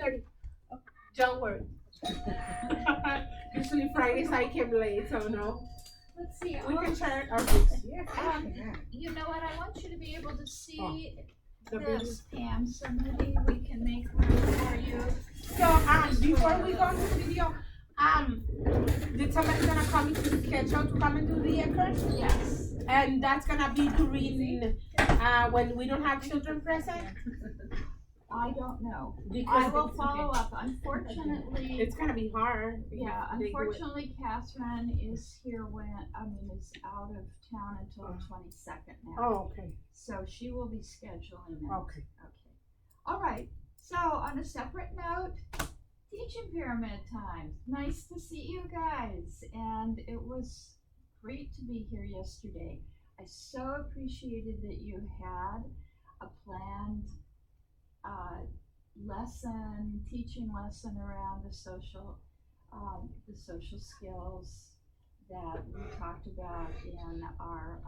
6:30. Don't worry. Usually Fridays I came late, so no. Let's see. We can share our books. You know what? I want you to be able to see The video. this, Pam. So maybe we can make room for you. So before we go into the video, did somebody gonna come into the schedule to come and do the course? Yes. And that's gonna be during when we don't have children present? I don't know. Because I will follow up. Unfortunately, it's gonna be hard. yeah. if they do it. Unfortunately, Catherine is here is out of town until the 22nd now. Oh, okay. So she will be scheduling it. Okay. Okay. All right. So on a separate note, teaching pyramid time. Nice to see you guys, and it was great to be here yesterday. I so appreciated that you had a planned teaching lesson around the social skills that we talked about in our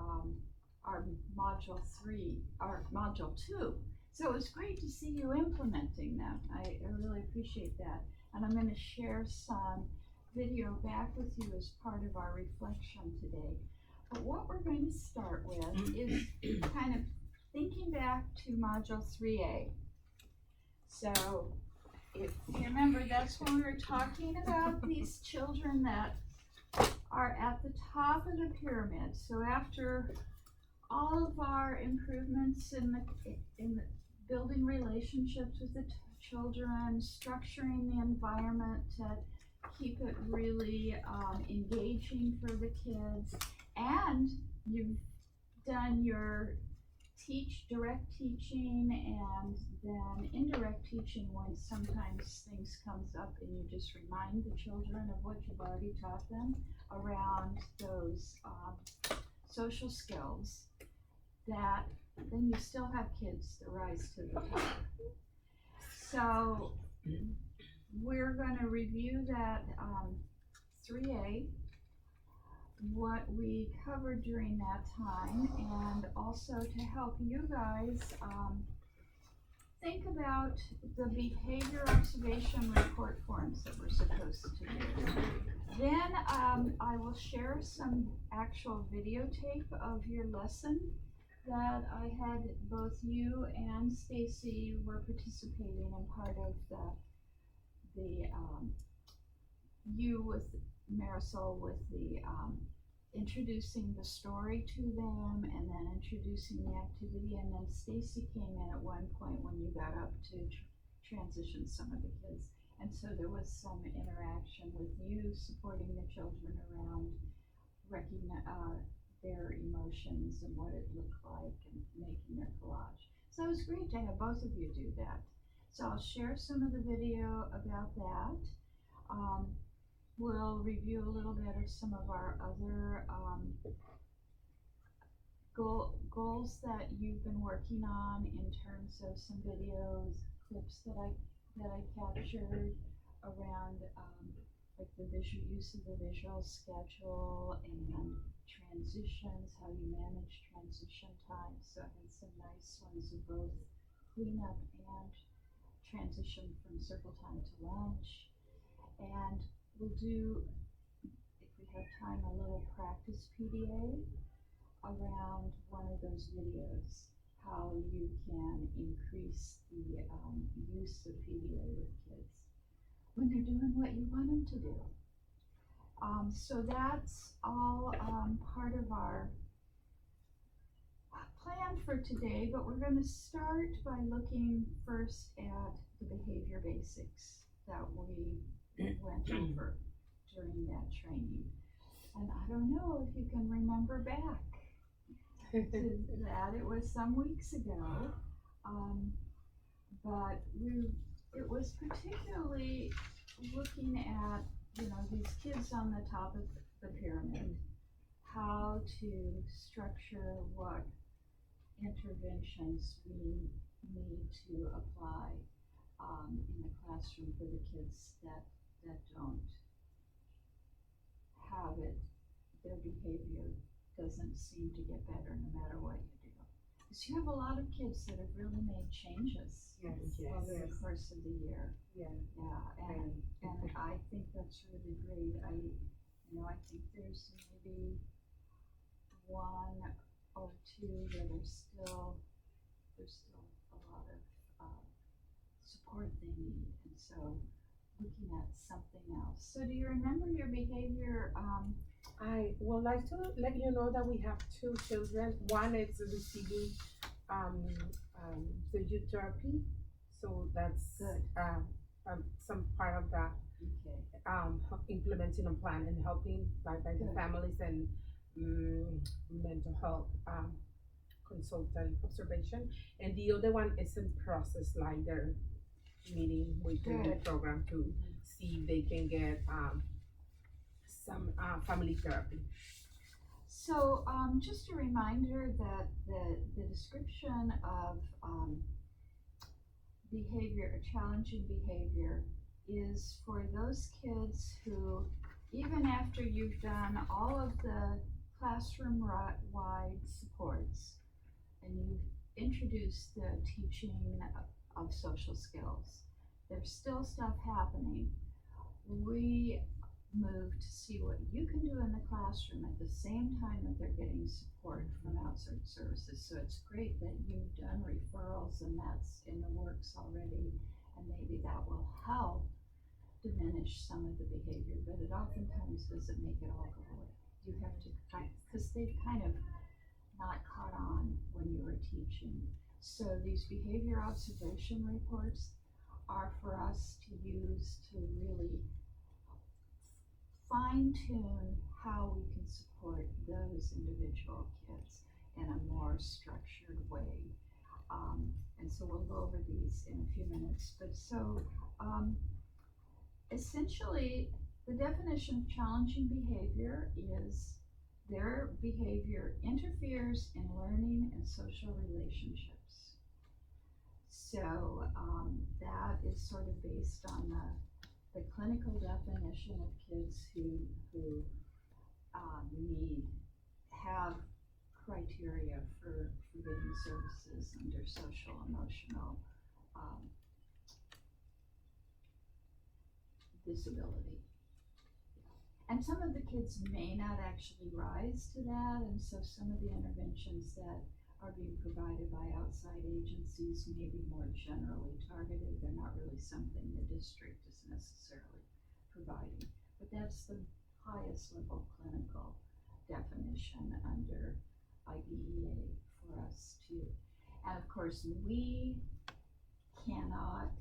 module 3, our module 2. So it was great to see you implementing them. I really appreciate that. And I'm going to share some video back with you as part of our reflection today. But what we're going to start with is kind of thinking back to module 3A. So if you remember, that's when we were talking about these children that are at the top of the pyramid. So after all of our improvements in the building relationships with the children, structuring the environment to keep it really engaging for the kids, and you've done your direct teaching and then indirect teaching when sometimes things comes up and you just remind the children of what you've already taught them around those social skills, that then you still have kids that rise to the top. So we're going to review that 3A, what we covered during that time, and also to help you guys think about the behavior observation report forms that we're supposed to do. Then I will share some actual videotape of your lesson that I had both you and Stacy were participating in, part of the you with Marisol with the introducing the story to them and then introducing the activity, and then Stacy came in at one point when you got up to transition some of the kids, and so there was some interaction with you supporting the children around their emotions and what it looked like and making their collage. So it was great to have both of you do that. So I'll share some of the video about that. We'll review a little bit of some of our other goals that you've been working on in terms of some videos, clips that I captured around like the use of the visual schedule and transitions, how you manage transition time. So I had some nice ones of both cleanup and transition from circle time to lunch. And we'll do, if we have time, a little practice PDA around one of those videos, how you can increase the use of PDA with kids when they're doing what you want them to do. So that's all part of our plan for today, but we're going to start by looking first at the behavior basics that we went over during that training. And I don't know if you can remember back to that. It was some weeks ago, but it was particularly looking at, these kids on the top of the pyramid, how to structure what interventions we need to apply in the classroom for the kids that don't have it, their behavior doesn't seem to get better no matter what you do. Because you have a lot of kids that have really made changes Yes, over the yes, course of the year. yeah. Yeah, and I think that's really great. I think there's maybe one or two that are there's still a lot of support they need, and so looking at something else. So do you remember your behavior? I would like to let you know that we have two children. One is receiving the youth therapy, so that's Good. some part of that Okay. implementing a plan and helping by the Good. families and mental health consultant observation. And the other one is in process, like they're meeting with the Good. youth program to see if they can get some family therapy. So just a reminder that the description of behavior, challenging behavior, is for those kids who, even after you've done all of the classroom-wide supports and you've introduced the teaching of social skills, there's still stuff happening. We move to see what you can do in the classroom at the same time that they're getting support from outside services. So it's great that you've done referrals and that's in the works already, and maybe that will help diminish some of the behavior, but it oftentimes doesn't make it all go away. You have to, because they've kind of not caught on when you were teaching. So these behavior observation reports are for us to use to really fine tune how we can support those individual kids in a more structured way. And so we'll go over these in a few minutes. But so essentially, the definition of challenging behavior is their behavior interferes in learning and social relationships. So that is sort of based on the clinical definition of kids who have criteria for getting services under social emotional disability. And some of the kids may not actually rise to that, and so some of the interventions that are being provided by outside agencies may be more generally targeted. They're not really something the district is necessarily providing. But that's the highest level clinical definition under IDEA for us too. And of course, we cannot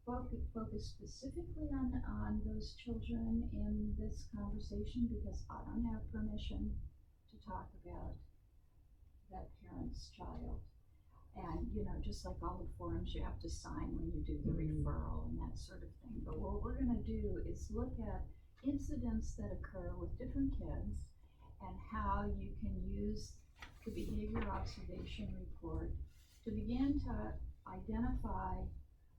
focus specifically on those children in this conversation because I don't have permission to talk about that parent's child. And just like all the forms you have to sign when you do the referral and that sort of thing. But what we're gonna do is look at incidents that occur with different kids and how you can use the behavior observation report to begin to identify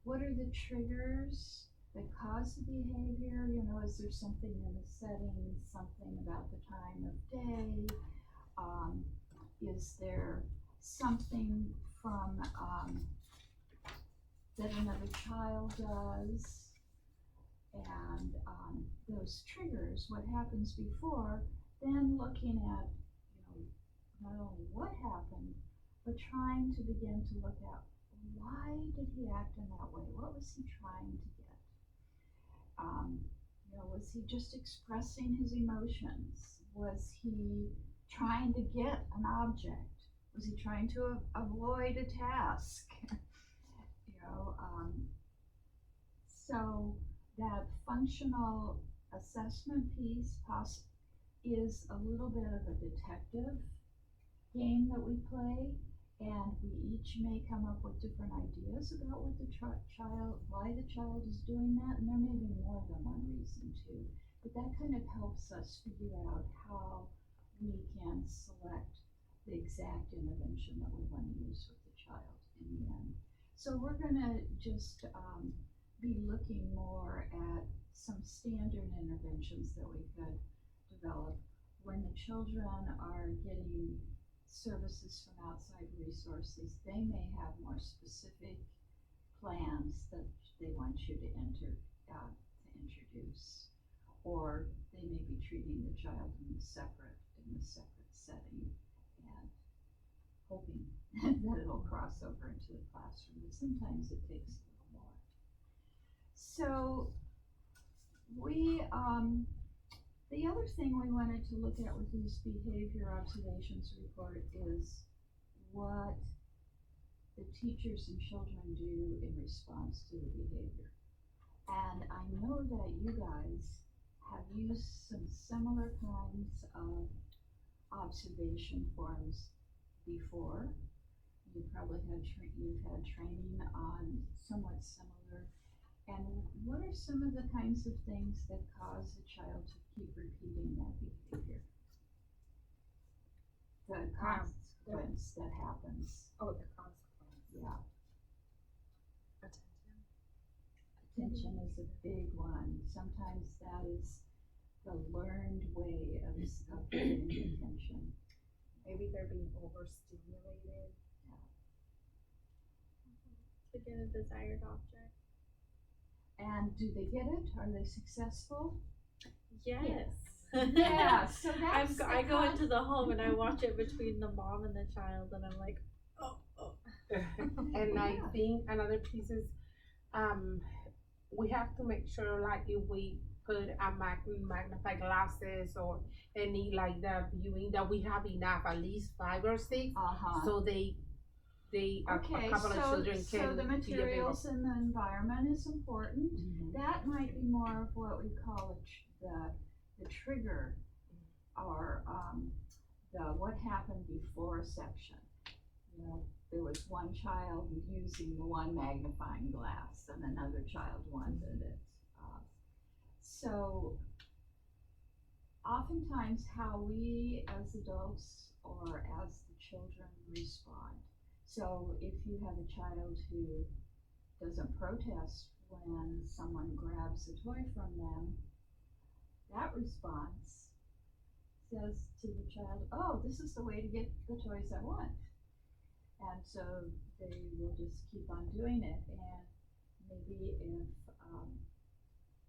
what are the triggers that cause the behavior. Is there something in the setting, something about the time of day? Is there something from that another child does? And those triggers, what happens before, then looking at, not only what happened, but trying to begin to look at why did he act in that way? What was he trying to get? Was he just expressing his emotions? Was he trying to get an object? Was he trying to avoid a task? So that functional assessment piece is a little bit of a detective game that we play, and we each may come up with different ideas about what the why the child is doing that, and there may be more than one reason too. But that kind of helps us figure out how we can select the exact intervention that we want to use with the child in the end. So we're gonna just be looking more at some standard interventions that we could develop when the children are getting services from outside resources, they may have more specific plans that they want you to introduce, or they may be treating the child in a separate setting and hoping that it'll cross over into the classroom, but sometimes it takes a little more. So the other thing we wanted to look at with these behavior observations report is what the teachers and children do in response to the behavior. And I know that you guys have used some similar kinds of observation forms before. You probably you've had training on somewhat similar. And what are some of the kinds of things that cause a child to keep repeating that behavior? The consequence that happens. Oh, the consequence. Yeah. Attention. Attention is a big one. Sometimes that is the learned way of getting attention. Maybe they're being overstimulated. To get a desired object. And do they get it? Are they successful? Yes. Yeah, so that's I go into the home and I watch it between the mom and the child, and I'm like, oh. And I think another piece is, we have to make sure, like, if we put a magnifying glasses or any like that viewing, that we have enough, at least 5 or 6, so they okay, a couple of children can so the be materials and the environment is important. Mm-hmm. That might be more of what we call the trigger, or the what happened before a section. You know, there was one child using the one magnifying glass and another child wanted it. So oftentimes how we as adults or as the children respond. So if you have a child who doesn't protest when someone grabs a toy from them, that response says to the child, oh, this is the way to get the toys I want. And so they will just keep on doing it. And maybe if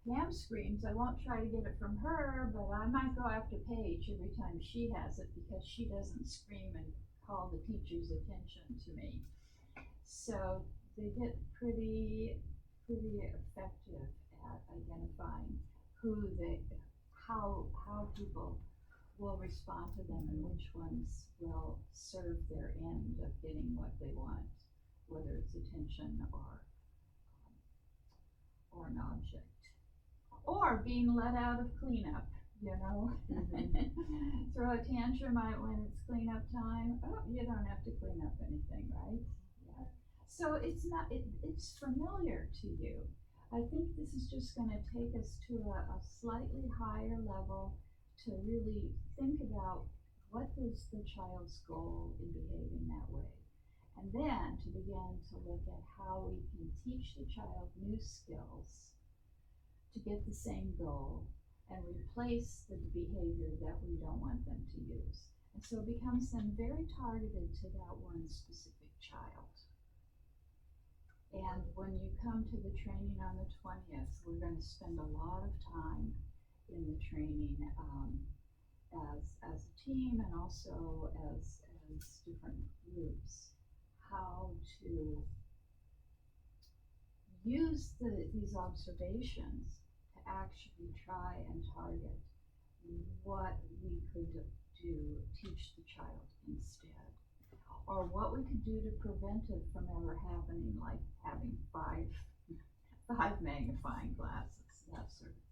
Pam screams, I won't try to get it from her, but I might go after Paige every time she has it because she doesn't scream and call the teacher's attention to me. So they get pretty effective at identifying how people will respond to them and which ones will serve their end of getting what they want, whether it's attention or an object, or being let out of cleanup. You know, throw a tantrum when it's cleanup time. Oh, you don't have to clean up anything, right? Yeah. So it's familiar to you. I think this is just going to take us to a slightly higher level to really think about what is the child's goal in behaving that way. And then to begin to look at how we can teach the child new skills to get the same goal and replace the behavior that we don't want them to use. And so it becomes then very targeted to that one specific child. And when you come to the training on the 20th, we're going to spend a lot of time in the training as a team and also as different groups, how to use these observations to actually try and target what we could do, teach the child instead, or what we could do to prevent it from ever happening, like having five magnifying glasses, that sort of thing.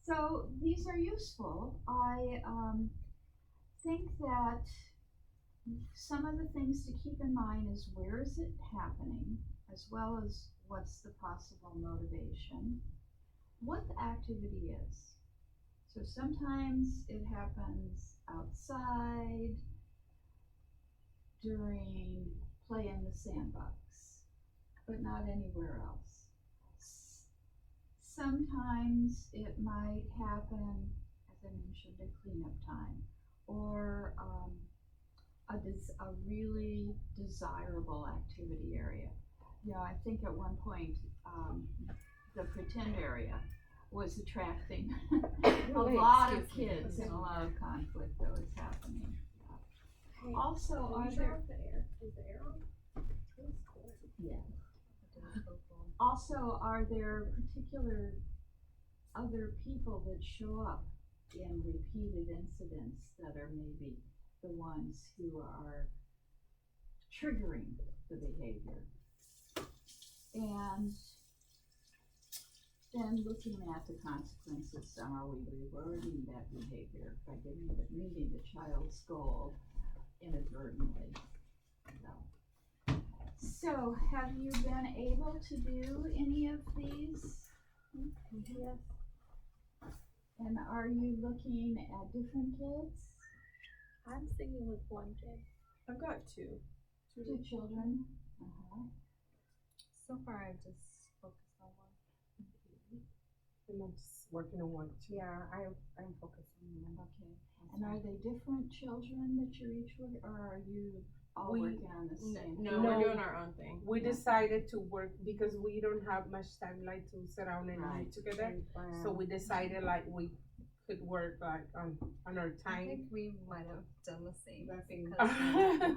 So these are useful. I think that some of the things to keep in mind is where is it happening, as well as what's the possible motivation, what the activity is. So sometimes it happens outside during play in the sandbox, but not anywhere else. Sometimes it might happen, as I mentioned, at cleanup time, or a really desirable activity area. You know, I think at one point, the pretend area was attracting a lot of kids and a lot of conflict that was happening. Also, are there, also, are there particular other people that show up in repeated incidents that are maybe the ones who are triggering the behavior? And then looking at the consequences, are we rewarding that behavior by meeting the child's goal inadvertently? So, have you been able to do any of these? Yes. And are you looking at different kids? I'm singing with one kid. I've got two. Two children? Uh-huh. So far, I just focused on one. And I'm just working on one. Yeah, I'm focusing on one. Okay. And are they different children that you're each with, or are you all working on the same? No, No. we're doing our own thing. We decided to work because we don't have much time like to sit down and Right. eat together. So we decided like we could work like on our I time. think we might have done the same because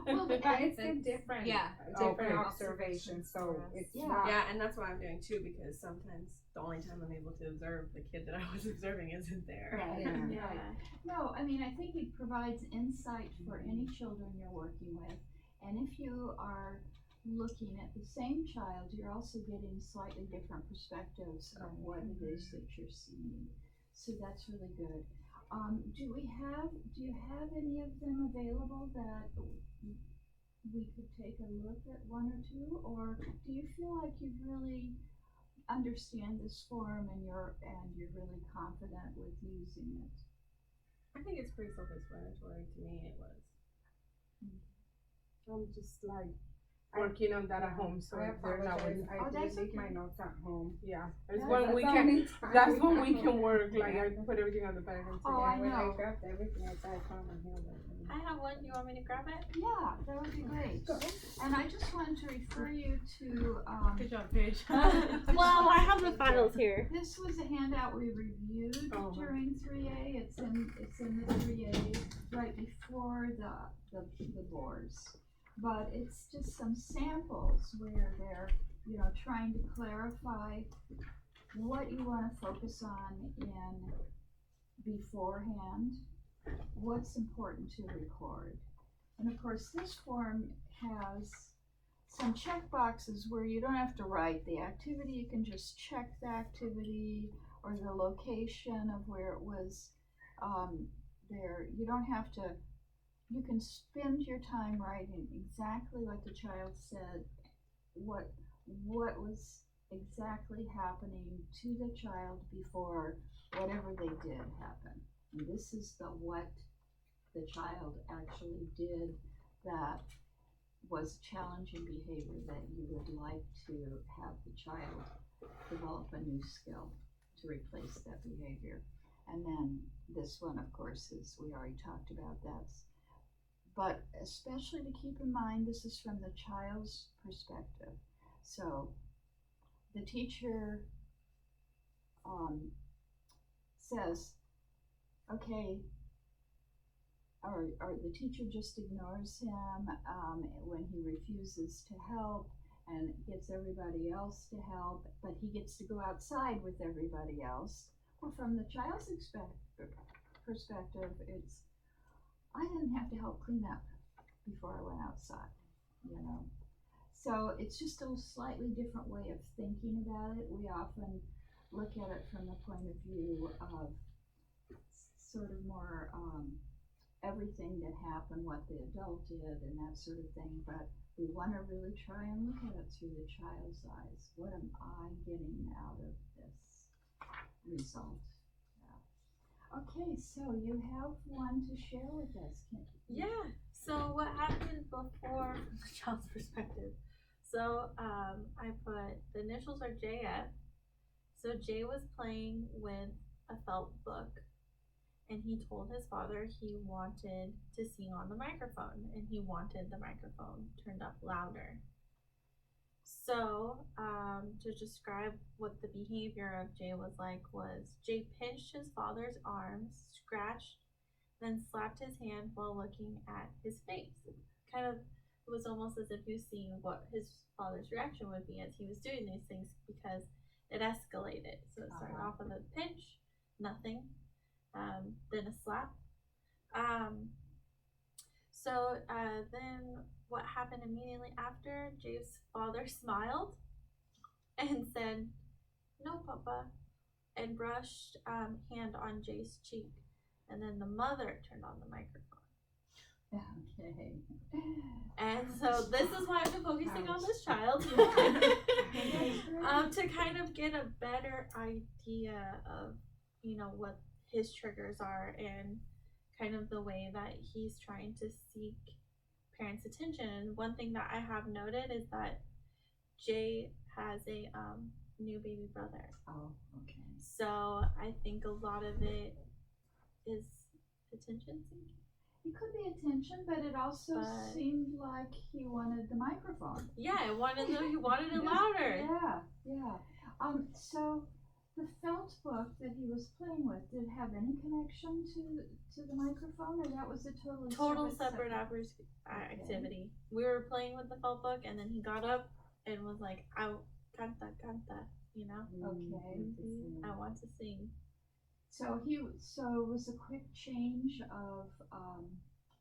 Well, But it's a different, yeah, different Okay. observation, so it's Yeah. not. Yeah, and that's what I'm doing too, because sometimes the only time I'm able to observe the kid that I was observing isn't there. Right. Yeah. Right. No, I mean, I think it provides insight for any children you're working with. And if you are looking at the same child, you're also getting slightly different perspectives of what it is that you're seeing. So that's really good. Do you have any of them available that we could take a look at, one or two? Or do you feel like you've really understand this form and you're really confident with using it? I think it's pretty self-explanatory. To me, it was. I'm just like working on that at home, so I if they're not apologize, with, I Oh, did that's leave okay. my notes at home. yeah. It's That's when we the can. only time That's when I we have can it. work. Like Yeah. I put everything on the bag and Oh, say, I When know. I grabbed everything, I said I found my handbag. I have one. You want me to grab it? Yeah, that would be great. And I just wanted to refer you to Good job, Paige. This Well, I was- have the files here. this was a handout we reviewed Uh-huh. during 3A. It's in the 3A right before the boards. But it's just some samples where they're, trying to clarify what you want to focus on in beforehand, what's important to record. And of course, this form has some check boxes where you don't have to write the activity, you can just check the activity or the location of where it was there. You don't have to, you can spend your time writing exactly what the child said, what was exactly happening to the child before whatever they did happen. And this is what the child actually did that was challenging behavior that you would like to have the child develop a new skill to replace that behavior. And then this one, of course, is, we already talked about that. But especially to keep in mind, this is from the child's perspective. So the teacher says, okay, or the teacher just ignores him when he refuses to help and gets everybody else to help, but he gets to go outside with everybody else. Well, from the child's perspective, it's, I didn't have to help clean up before I went outside, So it's just a slightly different way of thinking about it. We often look at it from the point of view of sort of more everything that happened, what the adult did and that sort of thing, but we want to really try and look at it through the child's eyes. What am I getting out of this result? Yeah. Okay, so you have one to share with us. Yeah. So what happened before from the child's perspective? So I put the initials are JF. So Jay was playing with a felt book, and he told his father he wanted to sing on the microphone, and he wanted the microphone turned up louder. So, to describe what the behavior of Jay was like was Jay pinched his father's arms, scratched, then slapped his hand while looking at his face. Kind of, it was almost as if he was seeing what his father's reaction would be as he was doing these things, because it escalated. So it started off with a pinch, nothing, then a slap. Then what happened immediately after, Jay's father smiled and said, "No, Papa," and brushed hand on Jay's cheek. And then the mother turned on the microphone. Okay. And so this is why I've been focusing on this child. To kind of get a better idea of, what his triggers are and kind of the way that he's trying to seek parents' attention. And one thing that I have noted is that Jay has a new baby brother. Oh, okay. So I think a lot of it is attention seeking. It could be attention, but it also seemed like he wanted the microphone. Yeah, he wanted it louder. Yeah. So the felt book that he was playing with, did it have any connection to the microphone, or that was a totally separate activity. We were playing with the felt book, and then he got up and was like, "I canta," Okay. Mm-hmm. I want to sing. So it was a quick change of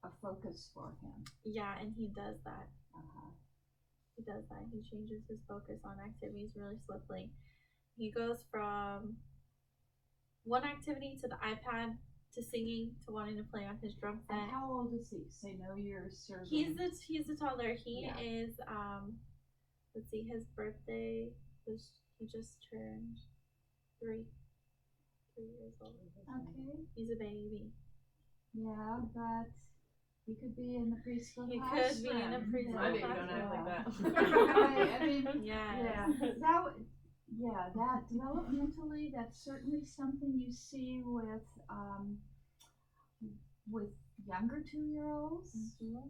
a focus for him. Yeah, and he does that. Uh-huh. He does that. He changes his focus on activities really swiftly. He goes from one activity to the iPad to singing to wanting to play on his drum set. And how old is he? Say no years serving. He's a toddler. He is let's see, his birthday was, he just turned 3 years old. Okay. He's a baby. Yeah, but he could be in the preschool He classroom. could be in a preschool My baby classroom. don't act like that. I mean, Yeah. that developmentally, that's certainly something you see with younger 2-year-olds. Mm-hmm.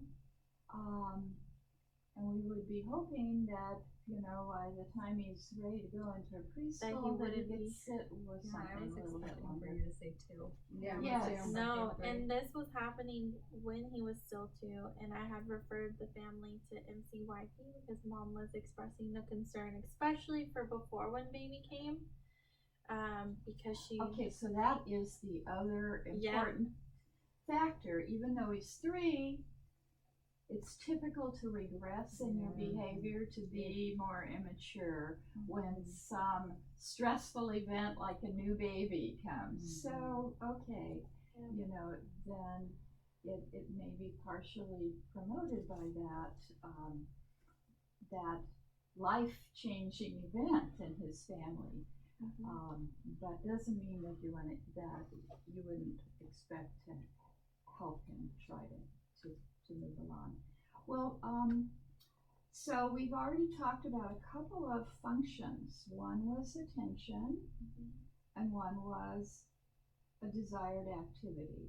And we would be hoping that, by the time he's ready to go into a preschool, that he gets sit with I something was a little bit expecting for longer. you to say 2. Yeah. Yes. No, and this was happening when he was still 2, and I had referred the family to MCYP because mom was expressing the concern, especially for before when baby came, because she. Okay, so that is the other important factor. Even though he's 3, it's typical to regress in your behavior, to be more immature when some stressful event like a new baby comes. So, okay, then it may be partially promoted by that life-changing event in his family. But doesn't mean that you wouldn't expect to help him try to move along. Well, so we've already talked about a couple of functions. One was attention, and one was a desired activity.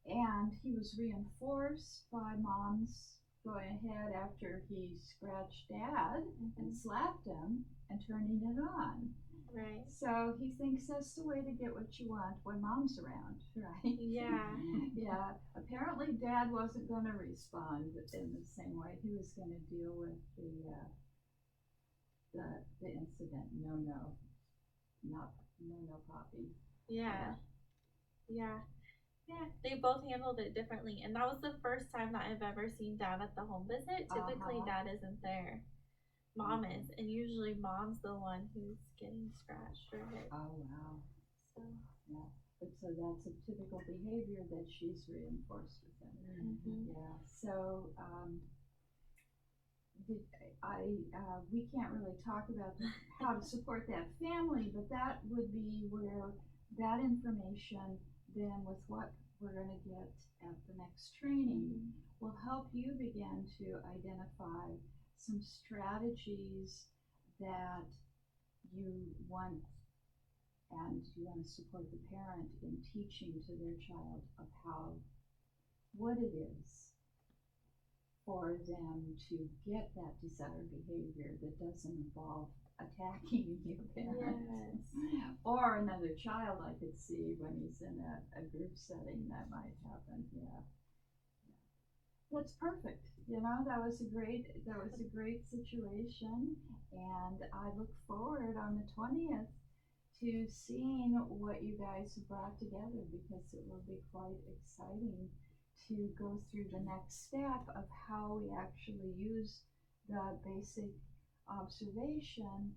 And he was reinforced by mom's going ahead after he scratched dad and slapped him and turning it on. Right. So he thinks that's the way to get what you want when mom's around, right? Yeah. Yeah. Apparently dad wasn't going to respond in the same way. He was going to deal with the incident. No, Poppy. Yeah. They both handled it differently, and that was the first time that I've ever seen dad at the home visit. Typically dad isn't there. Mom is, and usually mom's the one who's getting scratched or hit. Oh wow. So But so that's a typical behavior that she's reinforced with him. Yeah. So we can't really talk about how to support that family, but that would be where that information, then with what we're going to get at the next training, will help you begin to identify some strategies that you want to support the parent in teaching to their child of what it is for them to get that desired behavior that doesn't involve attacking your parent. Yes. Or another child. I could see when he's in a group setting that might happen. Yeah. That's perfect. That was a great situation, and I look forward on the 20th to seeing what you guys have brought together, because it will be quite exciting to go through the next step of how we actually use the basic observation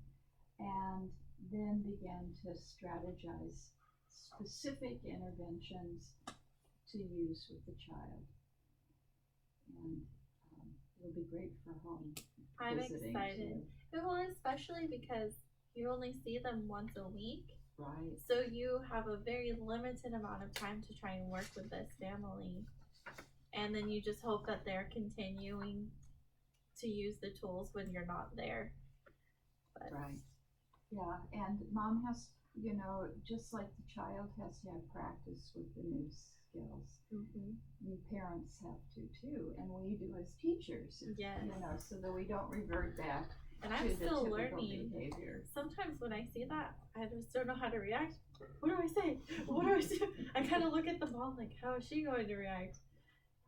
and then begin to strategize specific interventions to use with the child. And it'll be great for home I'm visiting excited. too. Well, especially because you only see them once a week. Right. So you have a very limited amount of time to try and work with this family. And then you just hope that they're continuing to use the tools when you're not there. But Right. Yeah, and mom has, just like the child has to have practice with the new skills, we parents have to too, and we do as teachers. Yes. So that we don't revert back And I'm to the still typical learning. behavior. Sometimes when I see that, I just don't know how to react. What do I say? What do I do? I kind of look at the mom like, how is she going to react?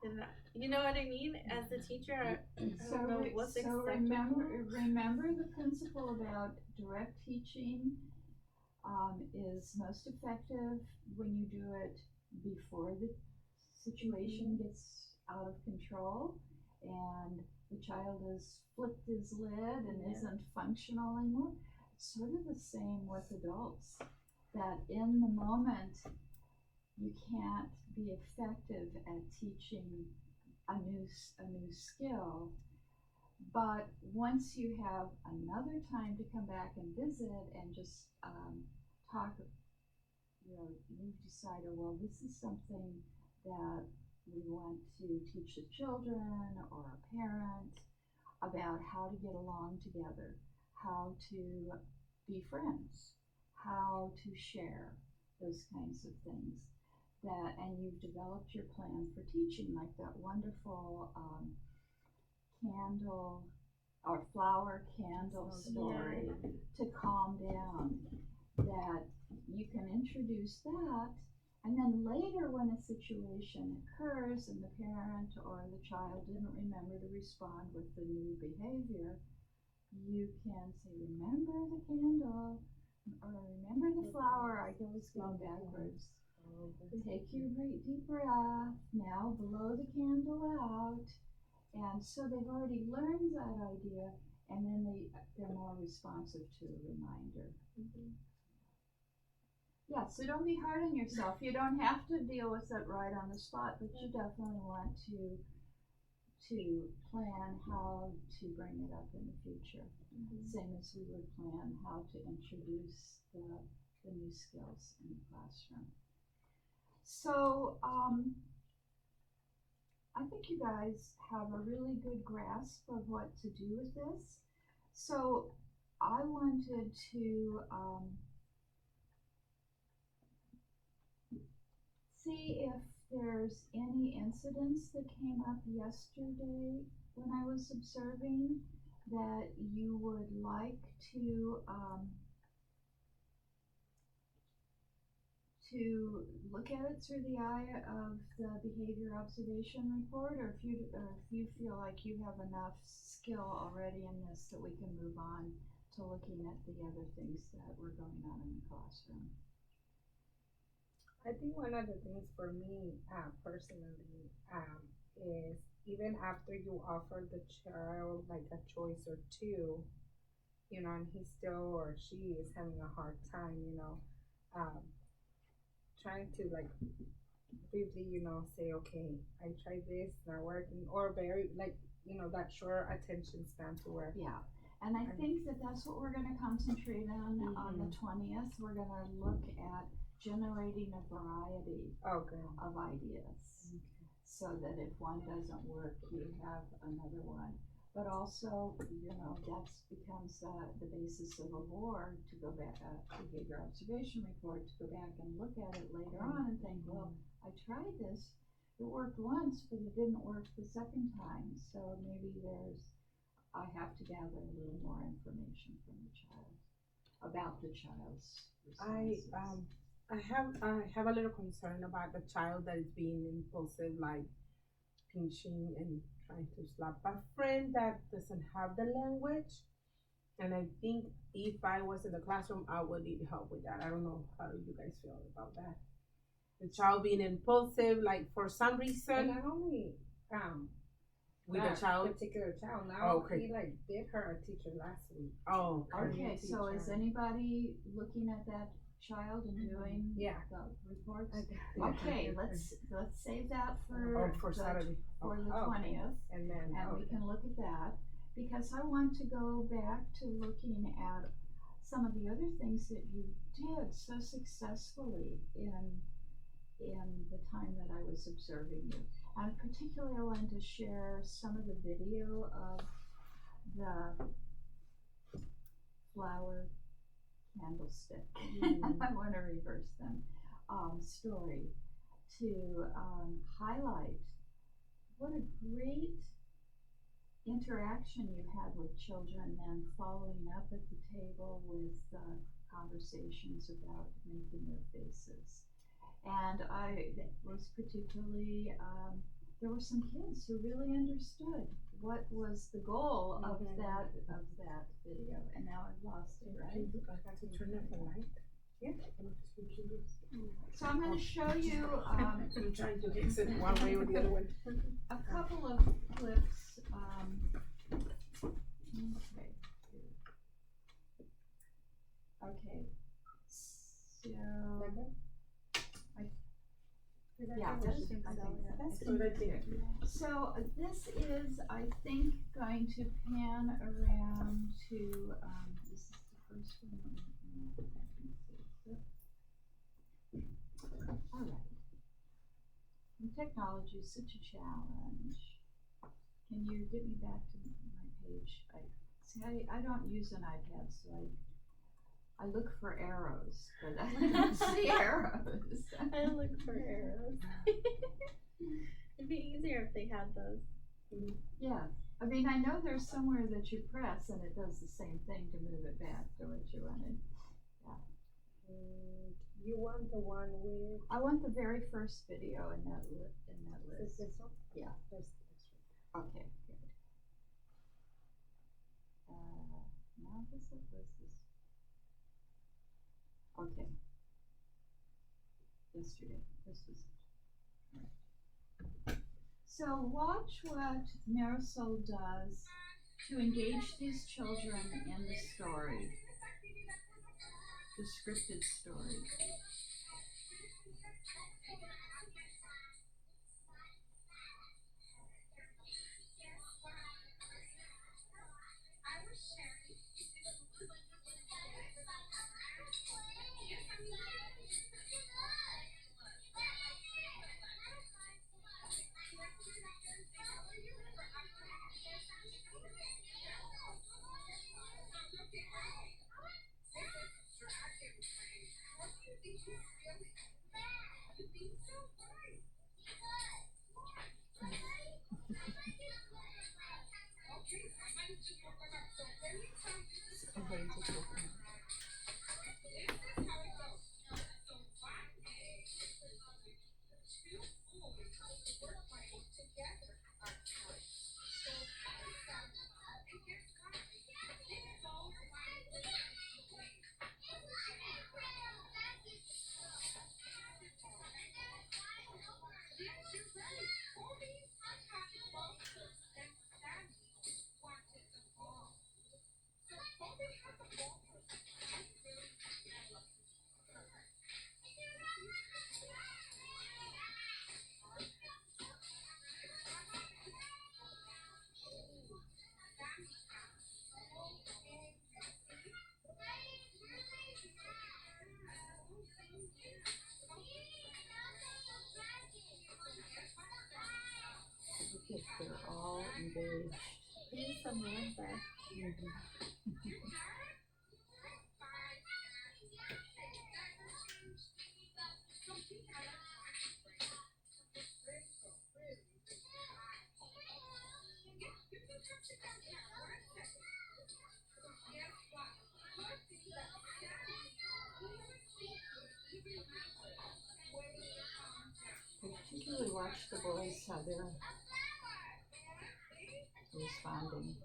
And you know what I mean? As a teacher, I don't know what's acceptable. Remember the principle about direct teaching is most effective when you do it before the situation gets out of control and the child has flipped his lid and isn't functional anymore. It's sort of the same with adults, that in the moment you can't be effective at teaching a new skill, but once you have another time to come back and visit and just talk, you've decided, well, this is something that we want to teach the children or a parent about how to get along together, how to be friends, how to share, those kinds of things. And you've developed your plan for teaching, like that wonderful candle or flower candle story to calm down, that you can introduce that, and then later when a situation occurs and the parent or the child didn't remember to respond with the new behavior, you can say, remember the candle, or remember the flower. I always go backwards. Take your great deep breath, now blow the candle out, and so they've already learned that idea, and then they're more responsive to a reminder. Yeah, so don't be hard on yourself. You don't have to deal with it right on the spot, but you definitely want to plan how to bring it up in the future. Same as we would plan how to introduce the new skills in the classroom. So I think you guys have a really good grasp of what to do with this. So I wanted to see if there's any incidents that came up yesterday when I was observing that you would like to look at it through the eye of the behavior observation report, or if you feel like you have enough skill already in this that we can move on to looking at the other things that were going on in the classroom. I think one of the things for me personally is even after you offer the child like a choice or two, and he still or she is having a hard time, trying to like briefly, say, okay, I tried this, not working, or very like, that short attention span to where. Yeah. And I think that's what we're going to concentrate on the 20th. We're going to look at generating a variety of ideas, so that if one doesn't work, you have another one. but also, that becomes the basis of a war to go back, behavior observation report, to go back and look at it later on and think, well, I tried this, it worked once, but it didn't work the second time, so maybe I have to gather a little more information from the child, about the child's responses. I have a little concern about the child that is being impulsive, like pinching and trying to slap a friend that doesn't have the language. And I think if I was in the classroom, I would need help with that. I don't know how do you guys feel about that. The child being impulsive, like for some And reason, not only, with that the child. particular child, now Oh, okay. he like did her a teacher last week. Oh, Okay, so is anybody looking at that child and doing Yeah. the reports? Yeah. Okay, let's save that for for Saturday. for the Oh, okay. 20th, And then, and we can look at that, because I want to go back to looking at some of the other things that you did so successfully in the time that I was observing you. And particularly I wanted to share some of the video of the flower candlestick. I want to reverse them. Story to highlight what a great interaction you had with children, and following up at the table with conversations about making their faces. And I was particularly, there were some kids who really understood what was the goal of that video, and now I've lost it, right? Turn off the light. Yeah. So I'm going to show you I'm trying to fix it one way or the other one. a couple of clips. Okay. So yeah, I think so, yeah. That's good idea. So this is, I think, going to pan around to, this is the first one. All right. Technology is such a challenge. Can you get me back to my page? I don't use an iPad, so I look for arrows, but I don't see arrows. I look for arrows. It'd be easier if they had those. Yeah, I mean, I know there's somewhere that you press and it does the same thing to move it back to what you wanted. you want the one with. I want the very first video in that list. This one? Yeah. Okay, good. Now this is this. Okay. Yesterday, this was it. So watch what Marisol does to engage these children in the story, the scripted story. They're all engaged. Here's some Samantha. I particularly watch the boys how they're responding.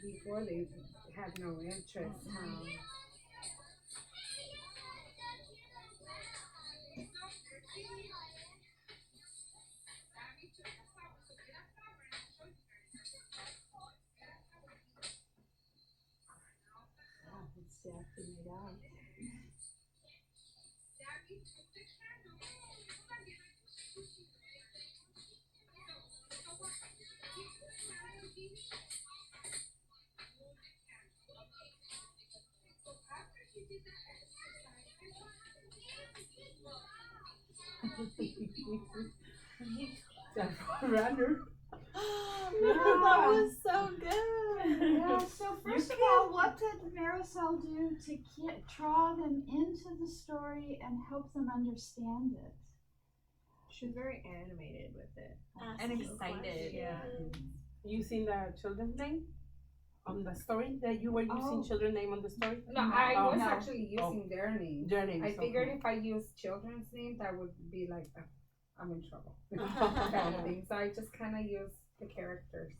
Before they had no interest. It's acting it out. Runner. That was so good. Yeah, so first of all, what did Marisol do to draw them into the story and help them understand it? She was very animated with it. Asking And excited, yeah. questions. Using the children's name on the story that you were using Oh. children's name on the story. No, I was No. actually using their names. Their names. I figured okay. if I used children's names, I would be like, I'm in trouble. Uh-huh. kind of thing. So I just kind of used the characters.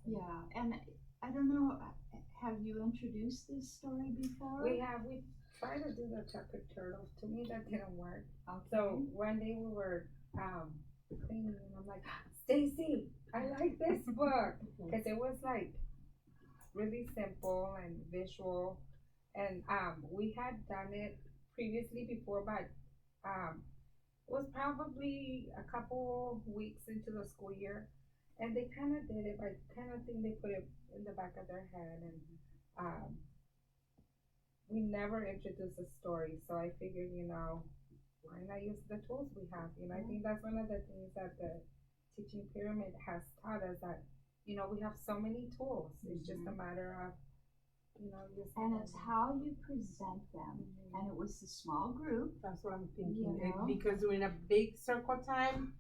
Yeah, and I don't know, have you introduced this story before? We tried to do the chocolate turtles. To me, that didn't work. Okay. So one day we were cleaning, and I'm like, Stacy, I like this book because it was like really simple and visual, and we had done it previously before, but it was probably a couple weeks into the school year, and they kind of did it. I kind of think they put it in the back of their head, and we never introduced a story. So I figured, why not use the tools we have? I think that's one of the things that the teaching pyramid has taught us, that we have so many tools. It's just a matter of using And them. it's how you present them. And it was a small group. That's what I'm thinking. You know? Because we're in a big circle time,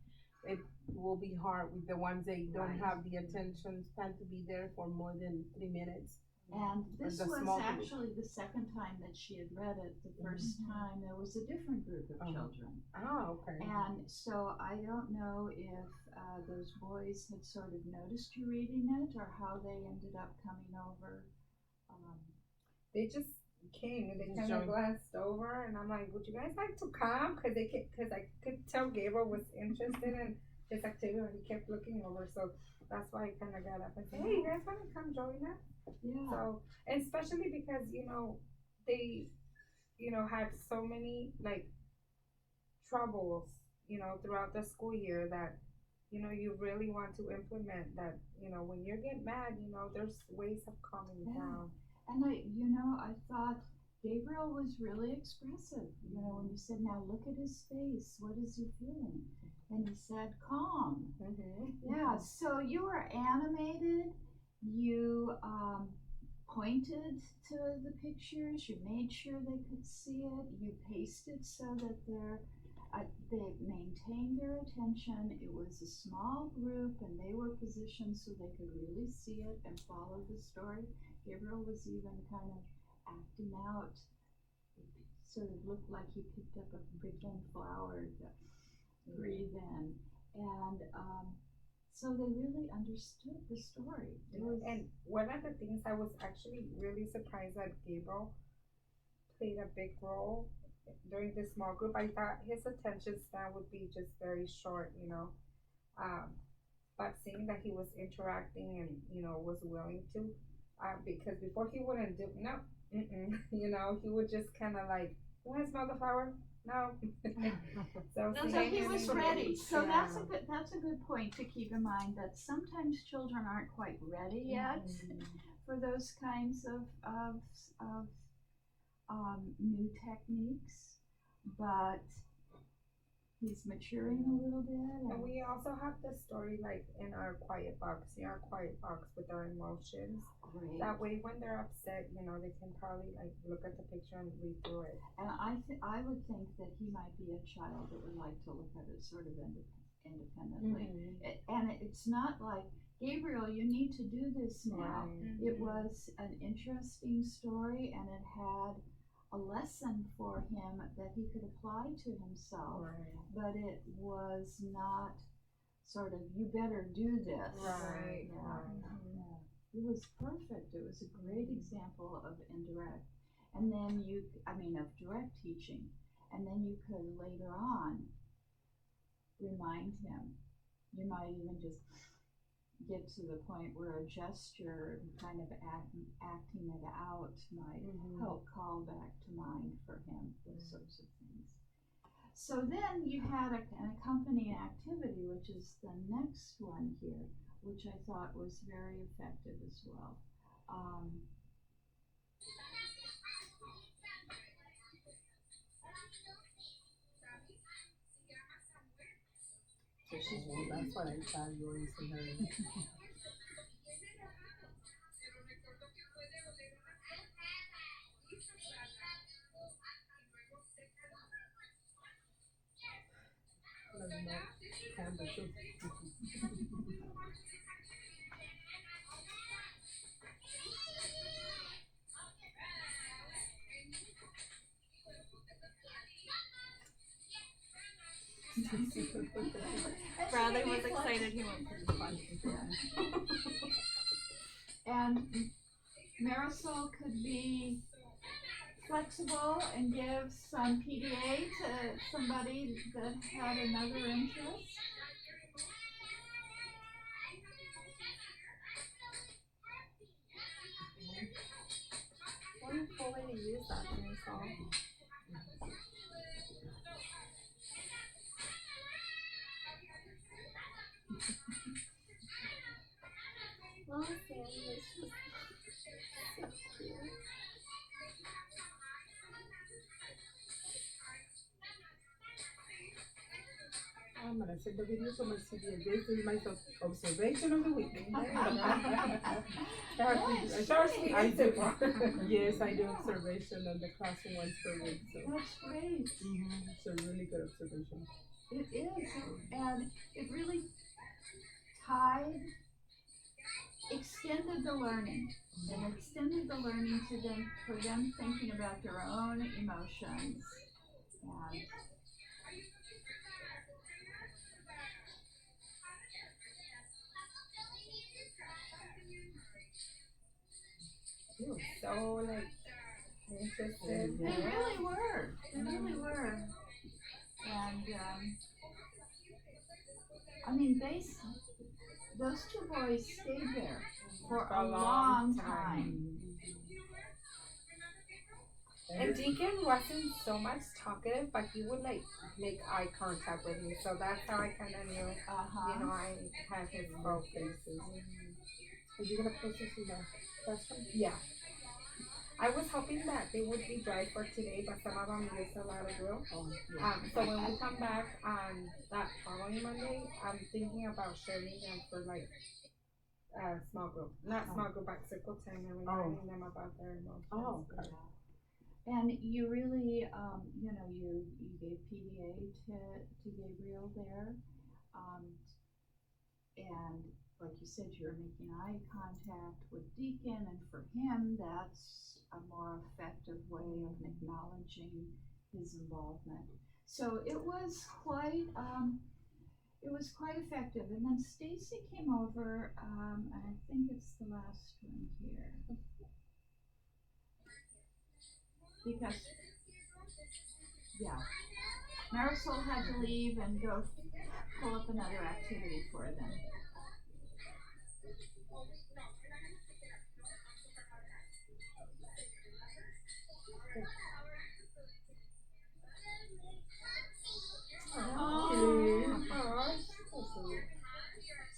it will be hard with the ones that don't Right. have the attention span to be there for more than 3 minutes. And this the was small group. actually the second time that she had read it. The first time there was a different group of children. Oh, okay. And so I don't know if those boys had sort of noticed you reading it or how they ended up coming over. They just came and they Just kind of joined. glanced over, and I'm like, "Would you guys like to come?" Because I could tell Gabriel was interested in this activity, and he kept looking over. So that's why I kind of got up and said, "Hey, you guys want to come join us?" Yeah. So, and especially because they had so many like troubles throughout the school year, that you really want to implement that. When you get mad, there's ways of calming Yeah. down. And I thought Gabriel was really expressive. When you said, now look at his face, what is he feeling? And he said, calm. Yeah, so you were animated, you pointed to the pictures, you made sure they could see it, you pasted so that they maintained their attention. It was a small group and they were positioned so they could really see it and follow the story. Gabriel was even kind of acting out. It sort of looked like he picked up a pretend flower to breathe in. And so they really understood the story. And one of the things I was actually really surprised that Gabriel played a big role during this small group. I thought his attention span would be just very short, but seeing that he was interacting and was willing to, because before he wouldn't do he would just kind of like, you want to smell the flower? No. So he was ready. So Yeah. that's a good point to keep in mind, that sometimes children aren't quite ready yet for those kinds of new techniques, but he's maturing a little bit. And we also have the story like in our quiet box, with our emotions. Great. That way, when they're upset, you know, they can probably like look at the picture and read through it. And I would think that he might be a child that would like to look at it sort of independently. And it's not like, Gabriel, you need to do this now. Right. It was an interesting story, and it had a lesson for him that he could apply to himself. Right. But it was not sort of, you better do this. Right. Yeah. Right. Yeah. It was perfect. It was a great example of indirect. And then of direct teaching. And then you could later on remind him. You might even just get to the point where a gesture and kind of acting it out might help call back to mind for him, those sorts of things. So then you had an accompanying activity, which is the next one here, which I thought was very effective as well. So that's what I thought you were using her. Bradley was excited he went for the fun. And Marisol could be flexible and give some PDA to somebody that had another interest. Wonderful way to use that, Marisol. Well, Sammy is just so cute. I'm gonna send the video to my CBA. This is my observation of the week. I do. Yes, I do observation on the classroom once per week. So That's great. it's a really good observation. It is, and it really extended the learning, and extended the learning to them, for them thinking about their own emotions. And You were so like interested. they really were. They really were. And those two boys stayed there for a long time. And Deacon wasn't so much talkative, but he would like make eye contact with me. So that's how I kind of knew, you know, I had his focus. Are you gonna post this in the classroom? Yeah. I was hoping that they would be dry for today, but some of them used a lot of glue. So when we come back on that following Monday, I'm thinking about sharing them for like small group, not small group, but circle time, and reminding them about their emotions. Oh, okay. And you really, you gave PDA to Gabriel there, and like you said, you're making eye contact with Deacon, and for him, that's a more effective way of acknowledging his involvement. So it was quite effective. And then Stacy came over, and I think it's the last one here. Because, Marisol had to leave and go pull up another activity for them.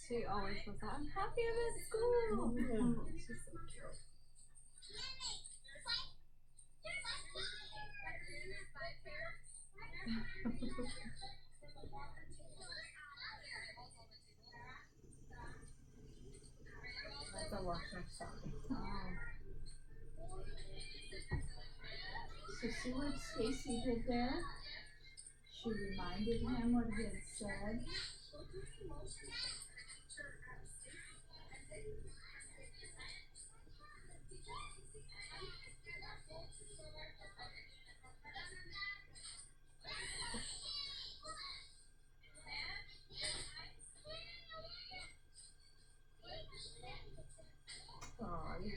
She always was like, I'm happy I'm at school. She's so cute. So see what Stacy did there? She reminded him what he had said. Aw, you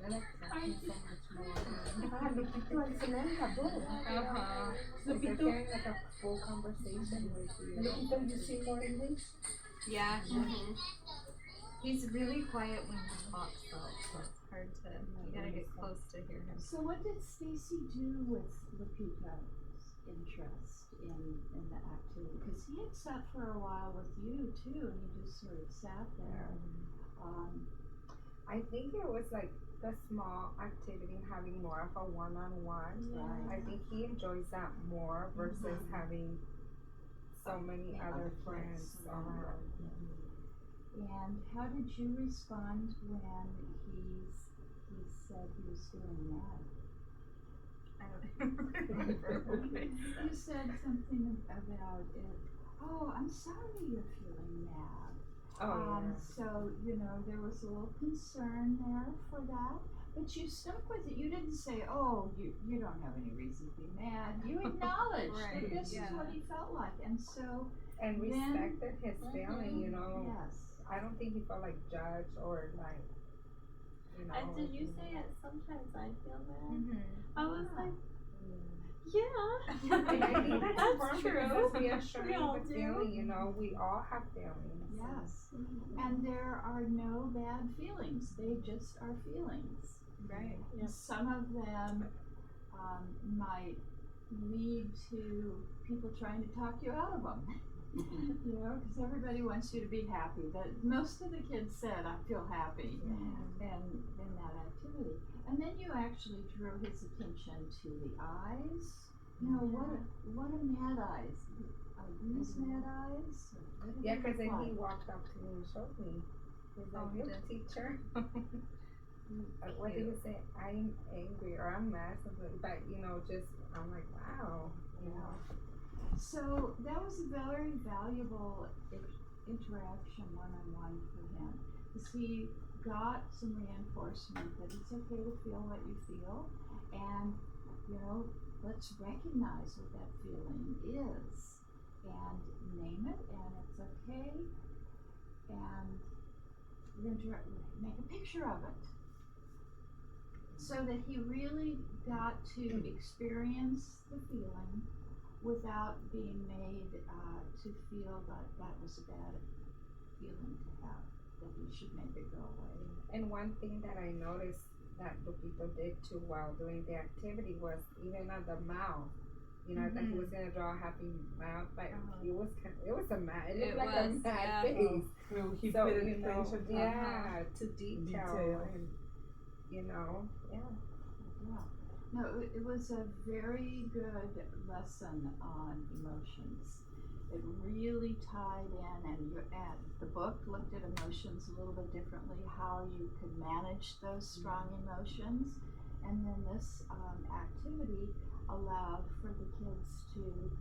I like talking so much more. Lupito and Samantha both. Like they're carrying like a full conversation with you. Lupito, you see more English? Yeah. He's really quiet when he talks though, so it's hard to, you gotta get close to hear him. So what did Stacy do with Lupita's interest in the activity? Because he had sat for a while with you too, and he just sort of sat there. I think it was like the small activity, having more of a one-on-one. Right. I think he enjoys that more versus having so many other friends around. And how did you respond when he said he was feeling mad? I don't remember what I said. You said something about it. Oh, I'm sorry you're feeling mad. Oh, yeah. So, there was a little concern there for that. But you stuck with it. You didn't say, oh, you don't have any reason to be mad. You acknowledged Right, that this is yeah. what he felt like. And so, And respected his feeling, yes. I don't think he felt like judged or like, And did you say it? Sometimes I feel bad. I was Yeah. like, yeah. And I think that's That's important true. because we are showing We all the do. feeling, we all have feelings. Yes. And there are no bad feelings. They just are feelings. Right. Yep. Some of them might lead to people trying to talk you out of them. Because everybody wants you to be happy. That most of the kids said, "I feel happy," in that activity. And then you actually drew his attention to the eyes. What are mad eyes? Are these mad eyes? What do Yeah, they because look then he like? walked up to me and showed me. He's like, Oh, he look, did. teacher. What did he say? I'm angry or I'm mad, something. But, just, I'm like, wow. So that was a very valuable interaction one-on-one for him, because he got some reinforcement that it's okay to feel what you feel, and let's recognize what that feeling is, and name it, and it's okay, and we're going to make a picture of it, so that he really got to experience the feeling without being made to feel that that was a bad feeling to have, that he should make it go away. And one thing that I noticed that Lupito did too while doing the activity was even on the mouth. That he was gonna draw a happy mouth, but it was a mad. It looked like a mad face. He So, paid attention to detail. And, yeah. No, it was a very good lesson on emotions. It really tied in, and the book looked at emotions a little bit differently, how you could manage those strong emotions, and then this activity allowed for the kids to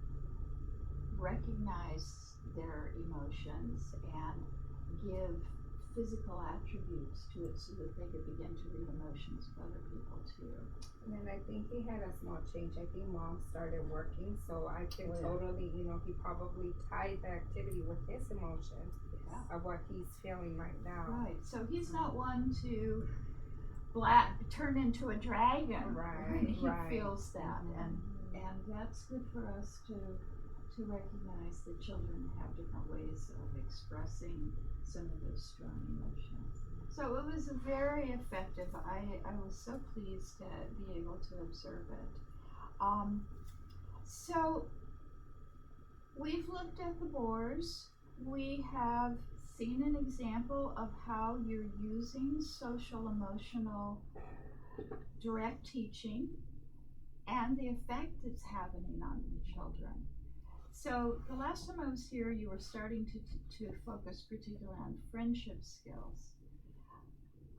recognize their emotions and give physical attributes to it so that they could begin to read emotions of other people too. And then I think he had a small change. I think mom started working, so I can totally, you know, he probably tied the activity with his emotions of what he's feeling right now. Right, so he's not one to turn into a dragon when he feels that, and that's good for us to recognize that children have different ways of expressing some of those strong emotions. So it was very effective. I was so pleased to be able to observe it. So we've looked at the boars. We have seen an example of how you're using social emotional direct teaching and the effect it's having on the children. So the last time I was here, you were starting to focus particularly on friendship skills.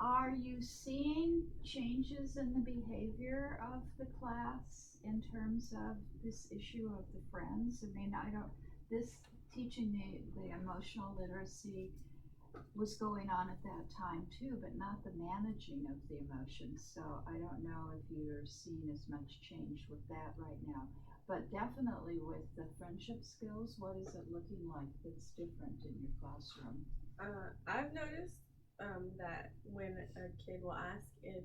Are you seeing changes in the behavior of the class in terms of this issue of the friends? I mean, this teaching the emotional literacy was going on at that time too, but not the managing of the emotions. So I don't know if you're seeing as much change with that right now. But definitely with the friendship skills, what is it looking like that's different in your classroom? I've noticed that when a kid will ask if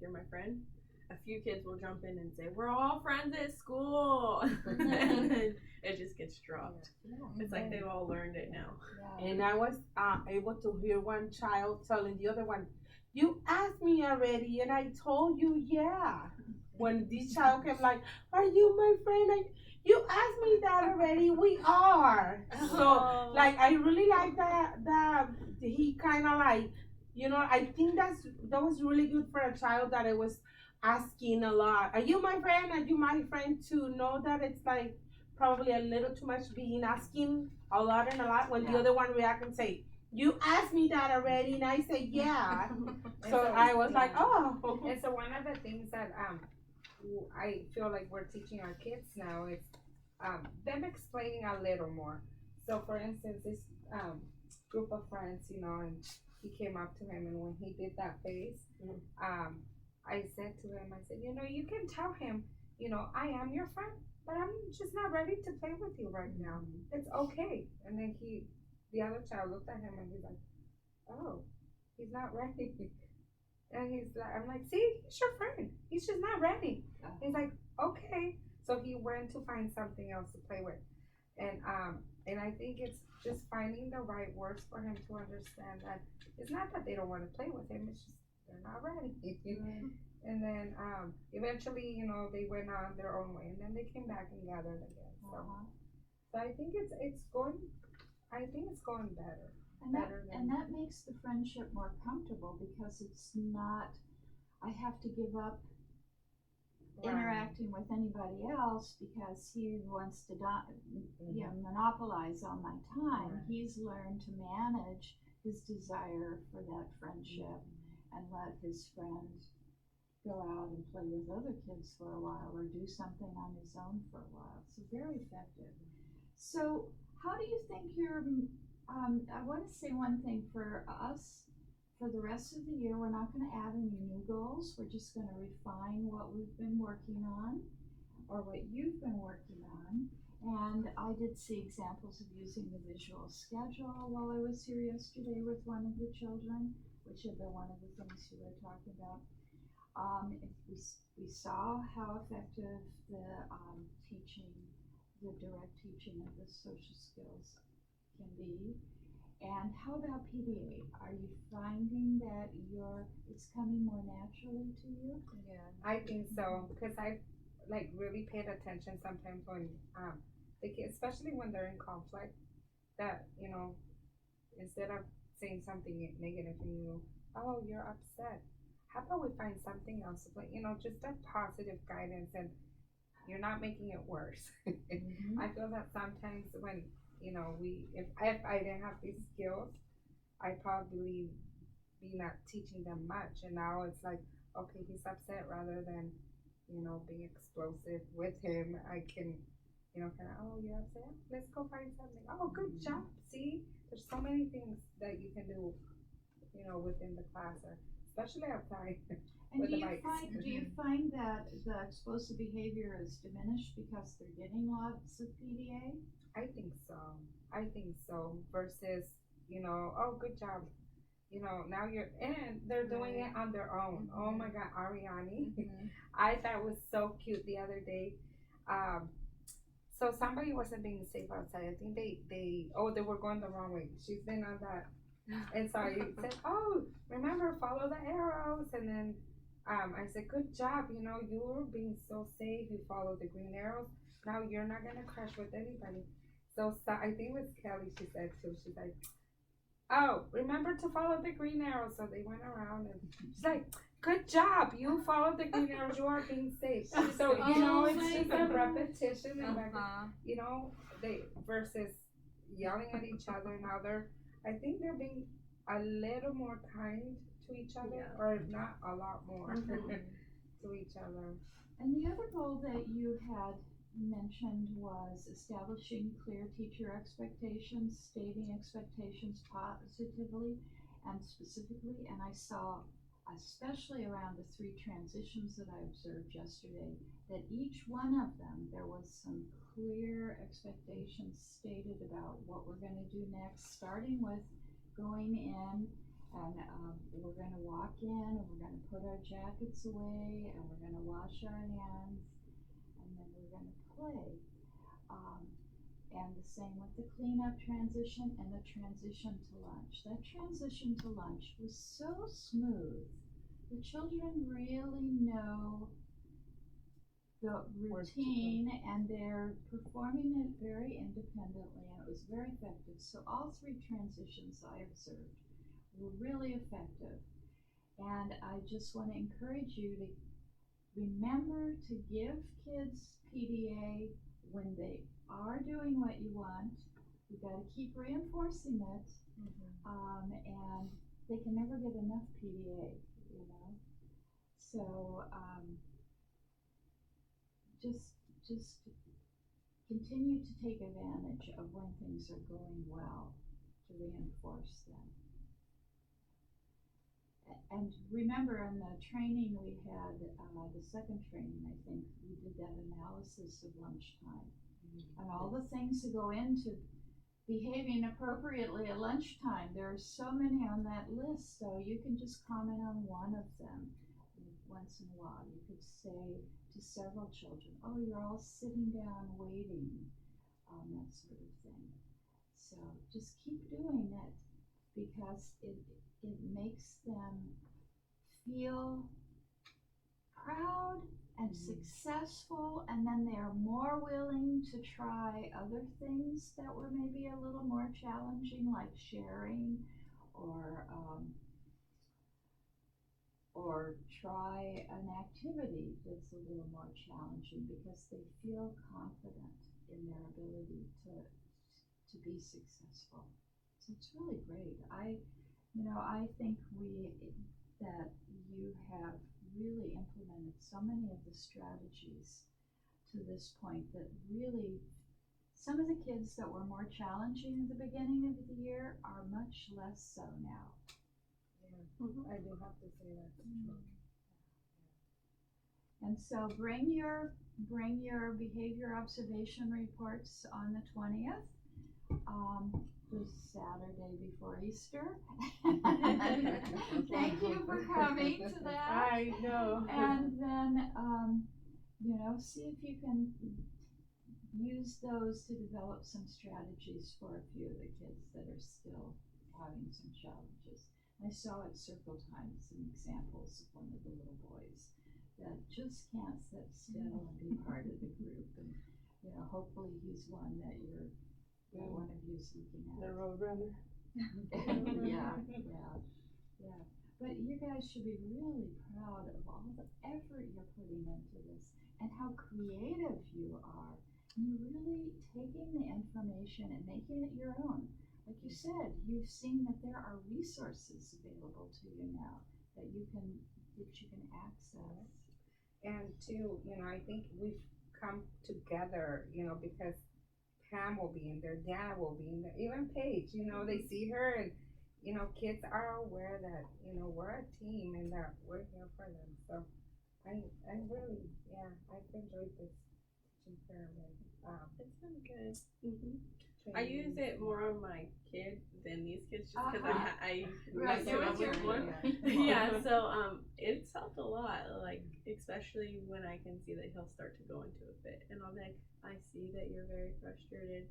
you're my friend, a few kids will jump in and say, "We're all friends at school," and then it just gets dropped. It's like they've all learned it now. And I was able to hear one child telling the other one, "You asked me already, and I told you, yeah." When this child came like, "Are you my friend? You asked me that already. We are." So like, I really like that he kind of like, you know, I think that was really good for a child that it was asking a lot. "Are you my friend? Are you my friend?" To know that it's like probably a little too much being asking a lot and a lot when the other one react and say, "You asked me that already," and I say, "Yeah." So I was like, "Oh." And so one of the things that I feel like we're teaching our kids now is them explaining a little more. So for instance, this group of friends, you know, and he came up to him, and when he did that face, I said to him, I said, you know, you can tell him, you know, "I am your friend, but I'm just not ready to play with you right now. It's okay." And then the other child looked at him and he's like, "Oh, he's not ready." And he's like, I'm like, "See, he's your friend. He's just not ready." He's like, "Okay." So he went to find something else to play with. And I think it's just finding the right words for him to understand that it's not that they don't want to play with him, it's just they're not ready. And then eventually, you know, they went on their own way, and then they came back and gathered again. So I think it's going better. And that makes the friendship more comfortable because it's not, I have to give up interacting with anybody else because he wants to monopolize all my time. He's learned to manage his desire for that friendship and let his friend go out and play with other kids for a while or do something on his own for a while. So very effective. So how do you think I want to say one thing for us. For the rest of the year, we're not going to add any new goals. We're just going to refine what we've been working on or what you've been working on. And I did see examples of using the visual schedule while I was here yesterday with one of the children, which had been one of the things you were talking about. We saw how effective the direct teaching of the social skills can be. And how about PDA? Are you finding that it's coming more naturally to you? Yeah, I think so, because I like really paid attention sometimes when the kids, especially when they're in conflict, that, you know, instead of saying something negative and you're upset, how about we find something else to play? You know, just a positive guidance, and you're not making it worse. I feel that sometimes when, you know, if I didn't have these skills, I'd probably be not teaching them much. And now it's like, okay, he's upset, rather than, you know, being explosive with him. I can, you know, kind of, "Oh, you're upset? Let's go find something. Oh, good job. See, there's so many things that you can do you know, within the class or especially outside. And With do the you bikes. find, that the explosive behavior is diminished because they're getting lots of PDA? I think so. I think so. Versus, you know, oh, good job. You know, now and they're doing it on their own. Oh my God, Ariani. I thought it was so cute the other day. So somebody wasn't being safe outside. I think they were going the wrong way. She's been on that. And so I said, oh, remember, follow the arrows. And then I said, good job. You know, you were being so safe. You followed the green arrows. Now you're not going to crash with anybody. So I think it was Kelly, she said too. She's like, oh, remember to follow the green arrows. So they went around and she's like, good job. You followed the green arrows. You are being safe. So, you know, it's just a repetition. And like, you know, they versus yelling at each other. Now I think they're being a little more kind to each other, or if not, a lot more to each other. And the other goal that you had mentioned was establishing clear teacher expectations, stating expectations positively and specifically. And I saw, especially around the 3 transitions that I observed yesterday, that each one of them, there was some clear expectations stated about what we're going to do next, starting with going in, and we're going to walk in, and we're going to put our jackets away, and we're going to wash our hands, and then we're going to play. And the same with the cleanup transition and the transition to lunch. That transition to lunch was so smooth. The children really know the routine, and they're performing it very independently, and it was very effective. So all 3 transitions I observed were really effective. And I just want to encourage you to remember to give kids PDA when they are doing what you want. You've got to keep reinforcing it, and they can never get enough PDA, you know. So just continue to take advantage of when things are going well to reinforce them. And remember, in the training we had, the second training, I think, we did that analysis of lunchtime. And all the things that go into behaving appropriately at lunchtime. There are so many on that list, so you can just comment on one of them once in a while. You could say to several children, oh, you're all sitting down waiting, that sort of thing. So just keep doing it, because it makes them feel proud and successful, and then they are more willing to try other things that were maybe a little more challenging, like sharing, or try an activity that's a little more challenging, because they feel confident in their ability to be successful. So it's really great. I think that you have really implemented so many of the strategies to this point that really, some of the kids that were more challenging at the beginning of the year are much less so now. I do have to say that. And so bring your behavior observation reports on the 20th. The Saturday before Easter. Thank you for coming to that. I know. And then, see if you can use those to develop some strategies for a few of the kids that are still having some challenges. I saw at circle time some examples of one of the little boys that just can't sit still and be part of the group. And, hopefully he's one that one of you is looking at. The road runner. Yeah. But you guys should be really proud of all the effort you're putting into this and how creative you are. And you're really taking the information and making it your own. Like you said, you've seen that there are resources available to you now that you can access. And too, I think we've come together, because Pam will be in there, Dana will be in there, even Paige, they see her and, you know, kids are aware that, you know, we're a team and that we're here for them. So I really, yeah, I've enjoyed this teaching pyramid. It's been good. I Training. use it more on my kid than these kids, just because Uh-huh. I Right, mess so around it's with your more. kid. Yeah, so it's helped a lot. Like especially when I can see that he'll start to go into a fit, and I'll be like, I see that you're very frustrated,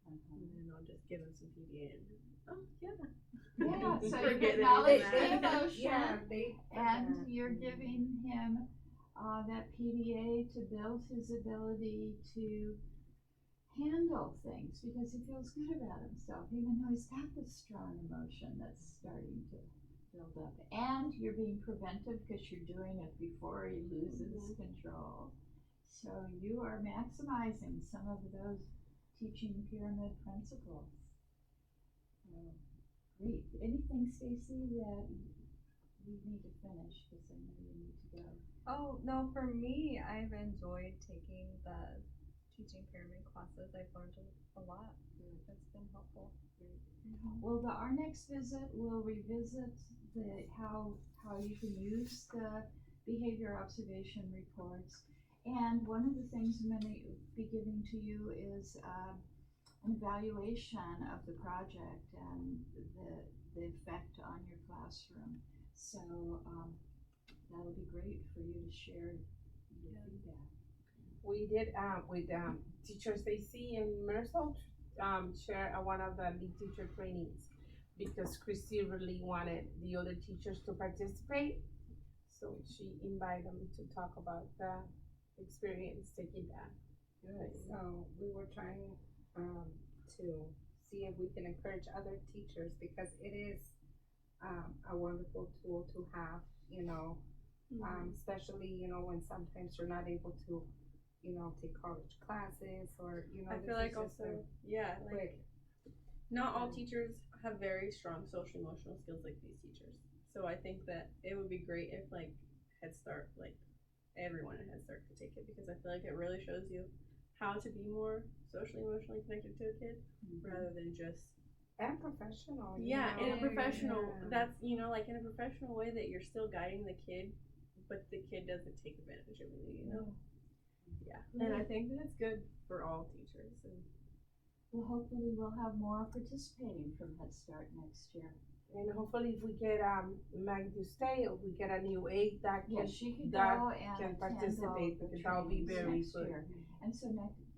and then I'll just give him some PDA. And, oh yeah. Yeah, so you Forget acknowledge everything the that- emotion. Yeah, they And you're giving him that PDA to build his ability to handle things because he feels good about himself, even though he's got this strong emotion that's starting to build up. And you're being preventive because you're doing it before he loses control. So you are maximizing some of those teaching pyramid principles. Great. Anything, Stacy, that we need to finish because I know you need to go. Oh, no, for me, I've enjoyed taking the teaching pyramid classes. I've learned a lot. It's been helpful. Well, our next visit will revisit how you can use the behavior observation reports. And one of the things I'm going to be giving to you is an evaluation of the project and the effect on your classroom. So that'll be great for you to share your feedback. We did with teacher Stacy and Marisol share one of the lead teacher trainings because Christy really wanted the other teachers to participate. So she invited them to talk about the experience taking that. Good. So we were trying to see if we can encourage other teachers because it is a wonderful tool to have, you know, especially, you know, when sometimes you're not able to, you know, take college classes or, you know, I feel like also, yeah, like not all teachers have very strong social emotional skills like these teachers. So I think that it would be great if like Head Start, like everyone at Head Start could take it because I feel like it really shows you how to be more socially emotionally connected to a kid rather than just and professional. yeah, you in a know? professional Yeah. that's you know, like in a professional way that you're still guiding the kid but the kid doesn't take advantage of you, you know? Yeah. And I think that it's good for all teachers and Well, hopefully we'll have more participating from Head Start next year. And hopefully if we get Maggie to stay or we get a new aide that can, Yeah, she could that go and can attend all participate the because that'll be trainings very next good. year. And so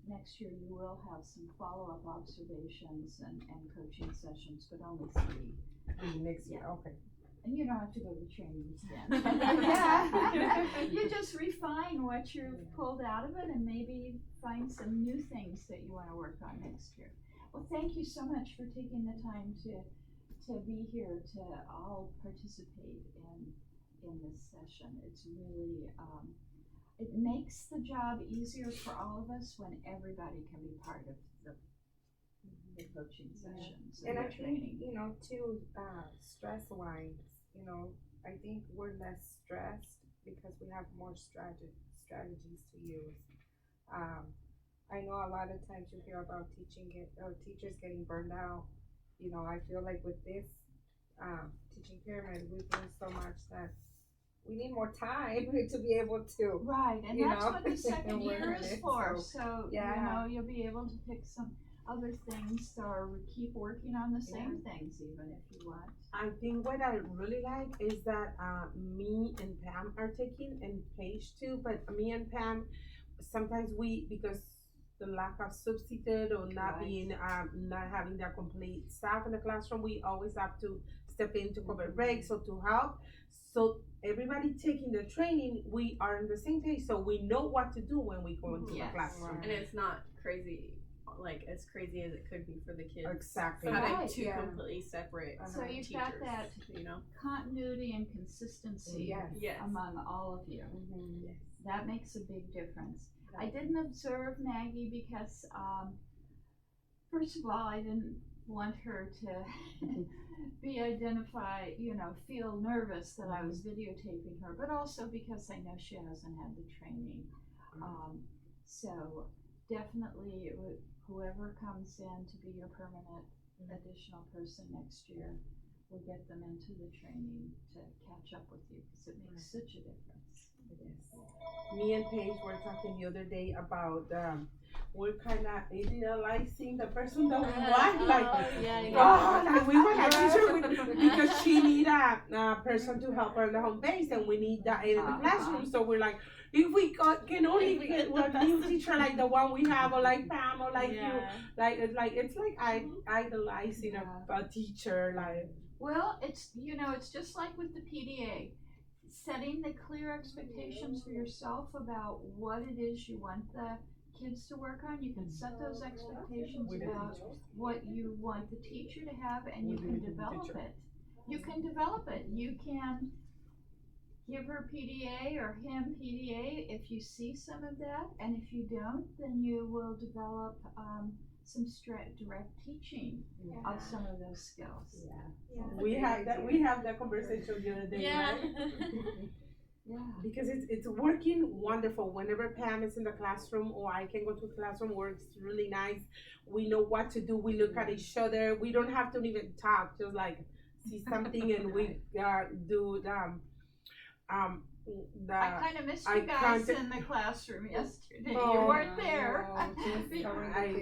next year you will have some follow-up observations and coaching sessions, but only 3. Next year, okay. And you don't have to go to the trainings again. Yeah. You just refine what you've pulled out of it and maybe find some new things that you want to work on next year. Well, thank you so much for taking the time to be here to all participate in this session. It's really it makes the job easier for all of us when everybody can be part of the coaching sessions And the I training. think, you know, too, stress-wise, you know, I think we're less stressed because we have more strategies to use. I know a lot of times you hear about teachers getting burned out. You know, I feel like with this teaching pyramid, we've learned so much that we need more time to be able to. Right, and you that's know, what the second and work year on is it, for. so, So yeah. you know, you'll be able to pick some other things or keep working on the same things even if you want. I think what I really like is that me and Pam are taking and Paige too, but me and Pam sometimes because the lack of substitute or not Right. being not having that complete staff in the classroom, we always have to step in to cover breaks or to help. So everybody taking the training, we are on the same page, so we know what to do when we go into Yes. the classroom. and it's not crazy like as crazy as it could be for the kids. Exactly. Having Right, 2 yeah. completely separate So you've got teachers, that you know. continuity and consistency Yes. Yes. among all of you. Mhm. That makes a big difference. I didn't observe Maggie because, first of all, I didn't want her to feel nervous that I was videotaping her, but also because I know she hasn't had the training. So definitely whoever comes in to be your permanent additional person next year, will get them into the training to catch up with you, because it makes such a difference. Me and Paige were talking the other day about we're kind of idealizing the person that we want. Like, like we want a teacher because she need a person to help her in the home base, and we need that in the classroom. So we're like, if we can only get one new teacher like the one we have, or like Pam, or like you, it's like idolizing a teacher, like. Well, it's just like with the PDA, setting the clear expectations for yourself about what it is you want the kids to work on. You can set those expectations about what you want the teacher to have, and you can develop it. You can develop it. You can give her PDA or him PDA if you see some of that, and if you don't, then you will develop some direct teaching of some of those skills. We have that conversation the other day, right? Yeah. Because it's working wonderful. Whenever Pam is in the classroom, or I can go to the classroom, works really nice. We know what to do. We look at each other. We don't have to even talk. Just like see something, and we do I kind of missed you guys in the classroom yesterday. You weren't there,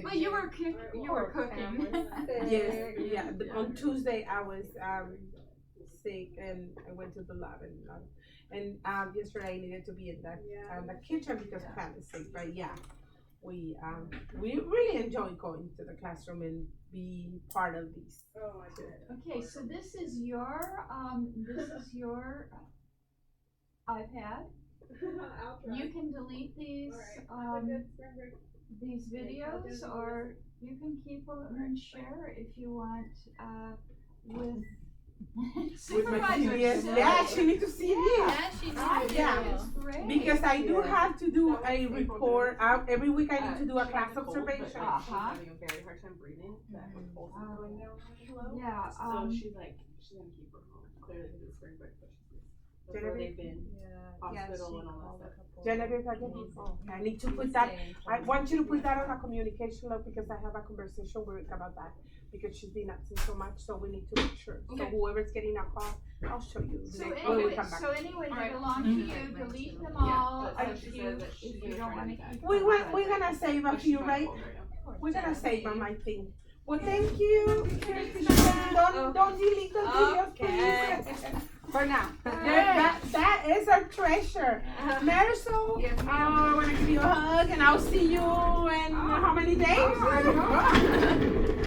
but you were cooking. Yes, yeah. On Tuesday I was sick, and I went to the lab, and yesterday I needed to be in the kitchen because Pam is sick. But yeah, we really enjoy going to the classroom and be part of these. Okay, so this is your iPad. You can delete these videos, or you can keep them and share if you want with supervisors. Yeah, she needs to see this. Yeah, she knows. Yeah. Great. Because I do have to do a report every week. I need to do a class observation. Having a very hard time breathing. Yeah. So she's gonna keep her home. Clearly because it's spring break, but that's where they've been. Hospital and all that stuff. Genevieve, I need to put that. I want you to put that on a communication log, because I have a conversation with Rick about that, because she's been absent so much. So we need to make sure. So whoever's getting a call, I'll show you. So anyway, they belong to you. Delete them all if you don't want to keep them. We're gonna save a few, right? We're gonna save them, I think. Well, thank you. Don't delete the videos, please. For now. That is our treasure. Marisol, I want to give you a hug, and I'll see you in how many days?